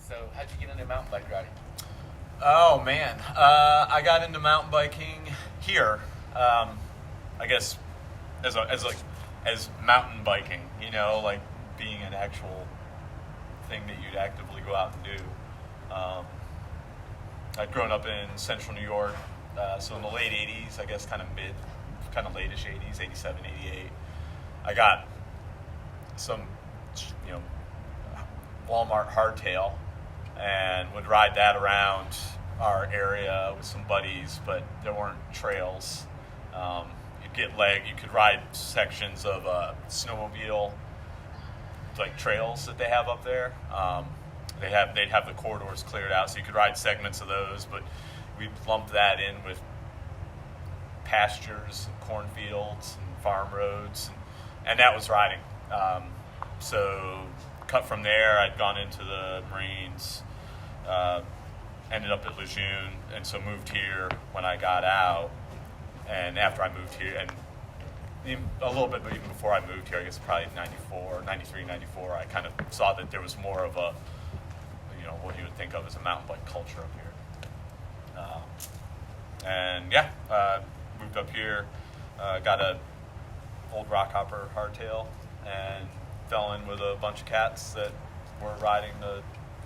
So, how'd you get into mountain bike riding? Oh man, I got into mountain biking here. I guess as mountain biking, like being an actual thing that you'd actively go out and do. I'd grown up in central New York, so in the late '80s, I guess kind of late-ish '80s, '87, '88. I got some, you know, Walmart hardtail and would ride that around our area with some buddies, but there weren't trails. You could ride sections of snowmobile like trails that they have up there. They'd have the corridors cleared out, so you could ride segments of those, but we lumped that in with pastures and cornfields and farm roads, and that was riding. So cut from there, I'd gone into the Marines, ended up at Lejeune, and so moved here when I got out. And after I moved here, and a little bit even before I moved here, I guess probably 93, 94, I kind of saw that there was more of a, what you would think of as a mountain bike culture up here. Moved up here, got a old Rockhopper hardtail, and fell in with a bunch of cats that were riding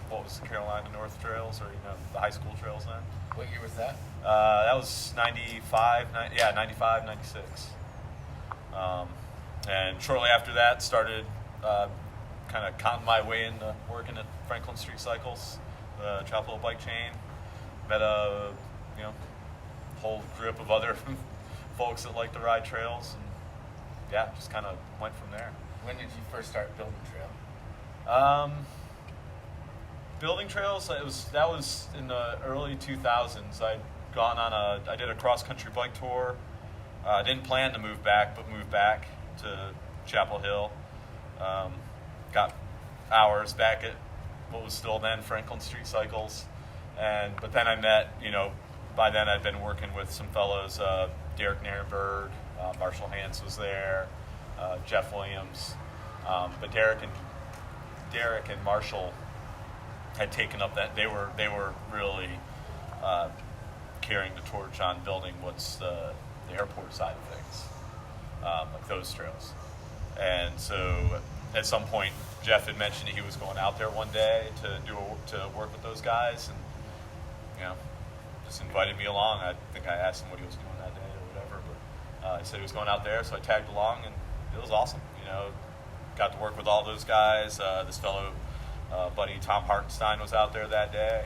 what was the Carolina North Trails, or the high school trails then. What year was that? That was 95, 96. And shortly after that, started kind of counting my way into working at Franklin Street Cycles, the Chapel Hill bike chain. Met a whole group of other folks that like to ride trails, and just kind of went from there. When did you first start building trail? Building trails, that was in the early 2000s. I did a cross-country bike tour. I didn't plan to move back, but moved back to Chapel Hill. Got hours back at what was still then Franklin Street Cycles. But then I met, by then I'd been working with some fellows, Derek Nierenberg, Marshall Hance was there, Jeff Williams. But Derek and Marshall had taken up that they were really carrying the torch on building what's the airport side of things, like those trails. And so at some point, Jeff had mentioned he was going out there one day to work with those guys, and just invited me along. I think I asked him what he was doing that day or whatever, but he said he was going out there, so I tagged along, and it was awesome. Got to work with all those guys. This fellow, buddy Tom Hartenstein, was out there that day.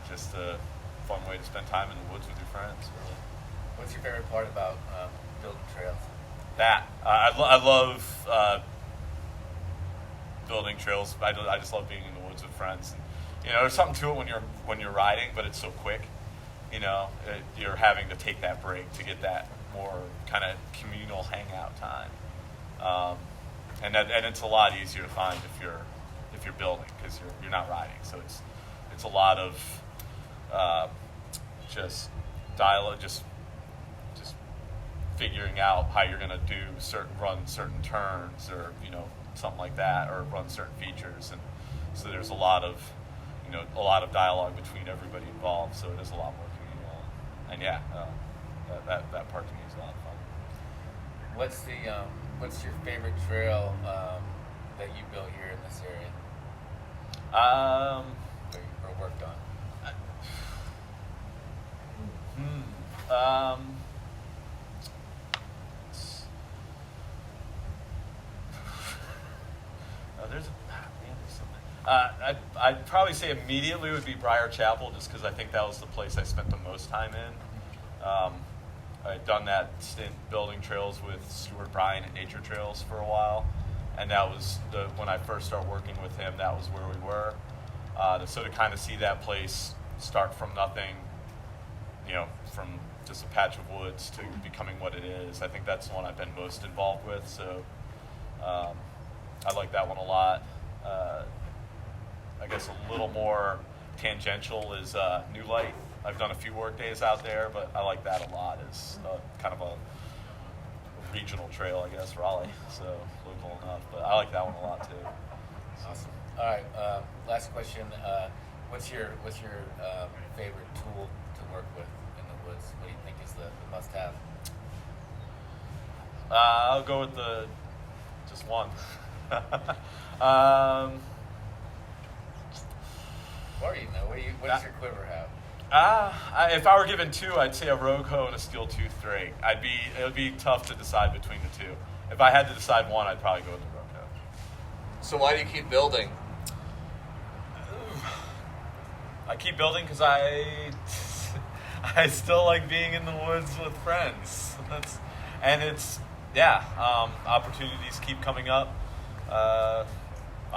Just a fun way to spend time in the woods with your friends, really. What's your favorite part about building trails? I love building trails. I just love being in the woods with friends. And, there's something to it when you're riding, but it's so quick. You're having to take that break to get that more kind of communal hangout time, and it's a lot easier to find if you're building, because you're not riding. So it's a lot of just dialogue, just figuring out how you're going to run certain turns, or something like that, or run certain features, and so there's a lot of dialogue between everybody involved. So it is a lot more communal, and that part to me is a lot of fun. What's your favorite trail that you built here in this area? Or worked on? There's something. I'd probably say immediately would be Briar Chapel, just because I think that was the place I spent the most time in. I'd done that stint building trails with Stuart Bryan at Nature Trails for a while, and that was when I first started working with him. That was where we were. So to kind of see that place start from nothing, from just a patch of woods to becoming what it is, I think that's the one I've been most involved with. So I like that one a lot. I guess a little more tangential is New Light. I've done a few work days out there, but I like that a lot. It's kind of a regional trail, I guess, Raleigh, so local enough. But I like that one a lot too. Awesome. All right. Last question. What's your favorite tool to work with in the woods? What do you think is the must-have? I'll go with just one. um, Or you know, what does your quiver have? if I were given two, I'd say a rogue hoe and a steel tooth drake. It would be tough to decide between the two. If I had to decide one, I'd probably go with the rogue hoe. So why do you keep building? I keep building because I still like being in the woods with friends. Opportunities keep coming up. I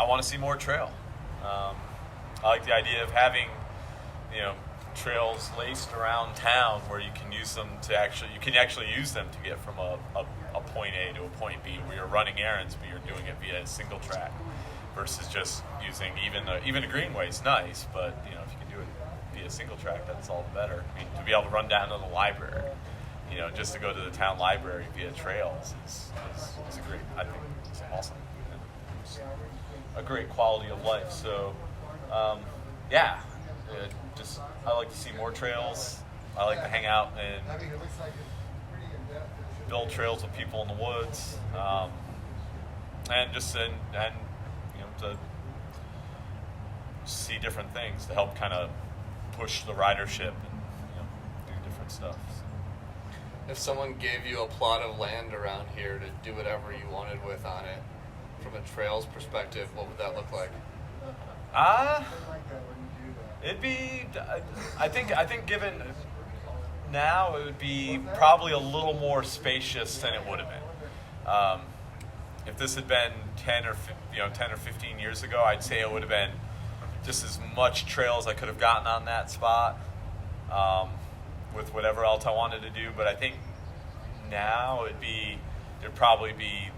want to see more trail. I like the idea of having, trails laced around town where you can use them to use them to get from a point A to a point B, where you're running errands, but you're doing it via a single track, versus just using even a greenway is nice, but if you can do it via a single track, that's all the better. I mean, to be able to run down to the library, just to go to the town library via trails is a great. I think it's awesome. It's a great quality of life. So, I like to see more trails. I like to hang out and build trails with people in the woods, and to see different things to help kind of push the ridership and do different stuff. If someone gave you a plot of land around here to do whatever you wanted with on it, from a trails perspective, what would that look like? It'd be. I think given now, it would be probably a little more spacious than it would have been. If this had been 10 or 15 years ago, I'd say it would have been just as much trail as I could have gotten on that spot, with whatever else I wanted to do. But I think now there'd probably be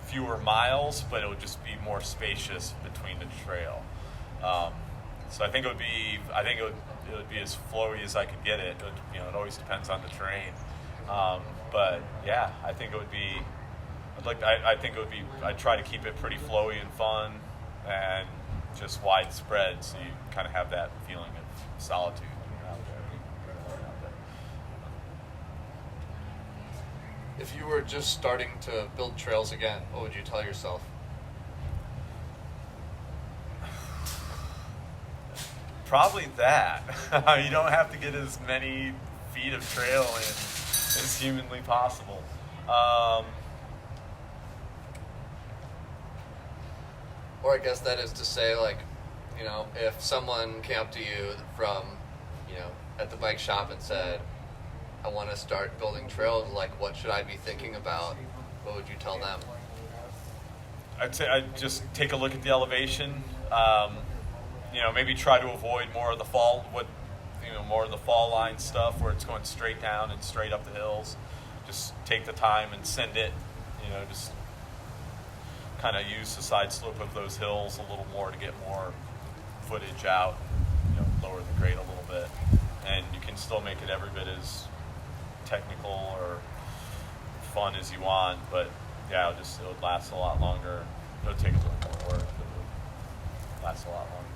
fewer miles, but it would just be more spacious between the trail. So I think it would be as flowy as I could get it. It always depends on the terrain. But yeah, I think it would be. I'd try to keep it pretty flowy and fun, and just widespread, so you kind of have that feeling of solitude when you're out there. If you were just starting to build trails again, what would you tell yourself? Probably that. You don't have to get as many feet of trail in as humanly possible. Or I guess that is to say, if someone came up to you from, at the bike shop and said, I want to start building trails, what should I be thinking about? What would you tell them? I'd say I'd just take a look at the elevation. Maybe try to avoid more of the fall line stuff where it's going straight down and straight up the hills. Just take the time and send it. Just kind of use the side slope of those hills a little more to get more footage out. Lower the grade a little bit, and you can still make it every bit as technical or fun as you want. But yeah, it would last a lot longer. It would take a little more work, but it would last a lot longer.